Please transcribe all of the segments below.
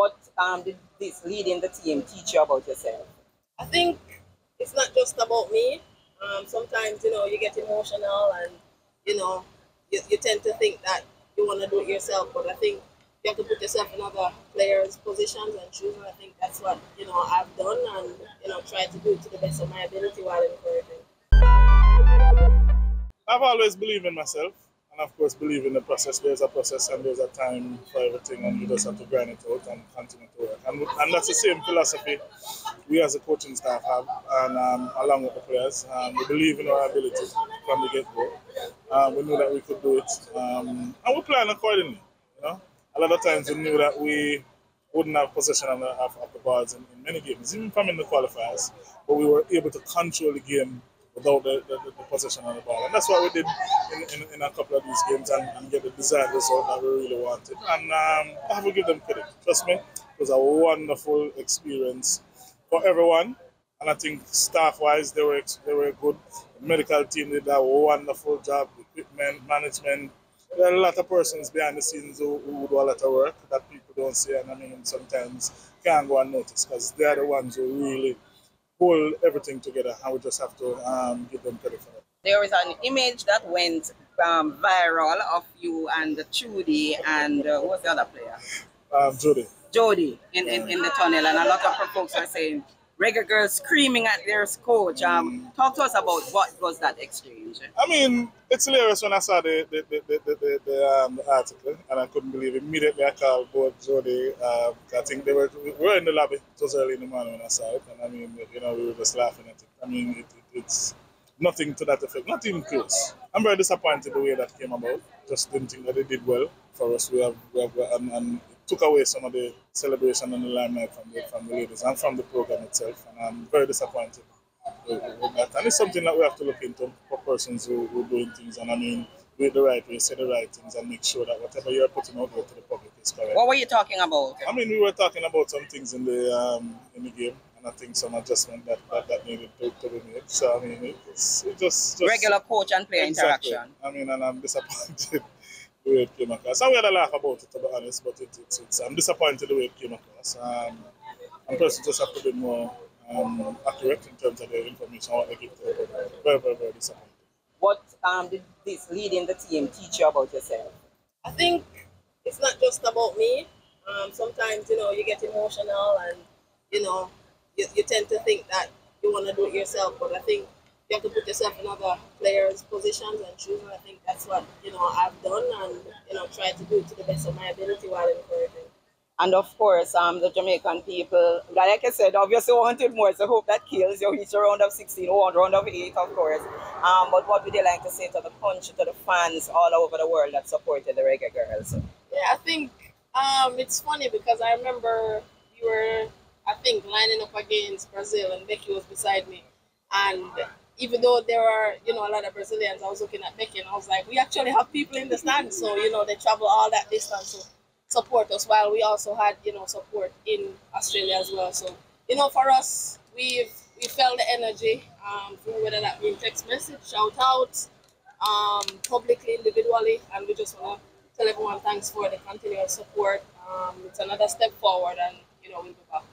What did this leading the team teach you about yourself? I think it's not just about me. Sometimes, you get emotional and, you tend to think that you want to do it yourself. But I think you have to put yourself in other players' positions and choose. And I think that's what, I've done and, try to do it to the best of my ability while encouraging. I've always believed in myself, and of course, believe in the process. There's a process and there's a time for everything, and you just have to grind it out and continue to work. And that's the same philosophy we as a coaching staff have, and along with the players. We believe in our ability from the get-go. We knew that we could do it, and we plan accordingly. A lot of times we knew that we wouldn't have possession of the balls in many games, even from in the qualifiers, but we were able to control the game without the possession of the ball. And that's what we did in a couple of these games and get the desired result that we really wanted. And I have to give them credit. Trust me, it was a wonderful experience for everyone. And I think staff-wise, they were good. The medical team did a wonderful job, equipment, management. There are a lot of persons behind the scenes who do a lot of work that people don't see, and I mean sometimes can't go unnoticed because they're the ones who really pull everything together, and we just have to give them credit for it. There is an image that went viral of you and Trudy and who was the other player? Jody in the tunnel, and a lot of folks are saying Reggae Girlz screaming at their coach. Talk to us about what was that exchange. I mean, it's hilarious when I saw the article, and I couldn't believe it. Immediately I called both Jody. I think we were in the lobby. It was early in the morning when I saw it, and I mean, we were just laughing at it. I mean, it's nothing to that effect, not even close. I'm very disappointed the way that came about. Just didn't think that they did well for us. And took away some of the celebration and the limelight from the ladies and from the program itself, and I'm very disappointed with that. And it's something that we have to look into for persons who are doing things, and I mean, do it the right way, say the right things, and make sure that whatever you're putting out there to the public is correct. What were you talking about? I mean, we were talking about some things in the game, and I think some adjustment that needed to be made. So I mean, it's just regular coach and player interaction. I mean, and I'm disappointed the way it came across. And we had a laugh about it, to be honest, but I'm disappointed the way it came across. And person just have to be more accurate in terms of the information what they give to the public. Very, very, very disappointed. What did this leading the team teach you about yourself? I think it's not just about me. Sometimes, you get emotional and, you tend to think that you want to do it yourself, but I think you have to put yourself in other players' positions and choose, and I think that's what, I've done and, try to do it to the best of my ability while encouraging. And of course, the Jamaican people, like I said, obviously wanted more, so I hope that kills you. Reach a round of 16, round of 8, of course. But what would you like to say to the country, to the fans all over the world that supported the Reggae Girlz? Yeah, I think it's funny because I remember we were, lining up against Brazil and Becky was beside me. And even though there are, a lot of Brazilians, I was looking at Becky and I was like, we actually have people in the stands. So, they travel all that distance to support us, while we also had, support in Australia as well. So, for us, we felt the energy, whether that be text message, shout out, publicly, individually, and we just want to tell everyone thanks for the continuous support. It's another step forward, and, we'll be back.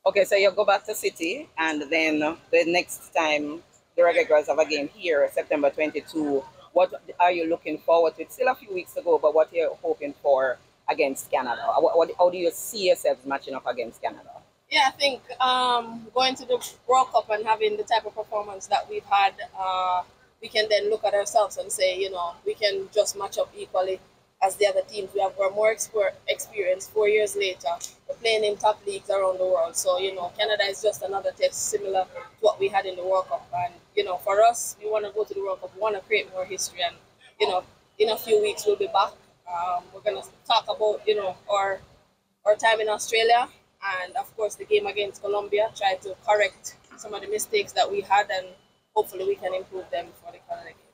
Okay, so you go back to City, and then the next time the Reggae Girlz have a game here, September 22, what are you looking forward to? It's still a few weeks to go, but what are you hoping for against Canada? How do you see yourselves matching up against Canada? Yeah, I think going to the World Cup and having the type of performance that we've had, we can then look at ourselves and say, we can just match up equally as the other teams. We have more experience 4 years later. We're playing in top leagues around the world. So, Canada is just another test similar to what we had in the World Cup. And, for us, we want to go to the World Cup. We want to create more history. And, in a few weeks, we'll be back. We're going to talk about, our time in Australia. And, of course, the game against Colombia. Try to correct some of the mistakes that we had. And hopefully we can improve them for the Canada game.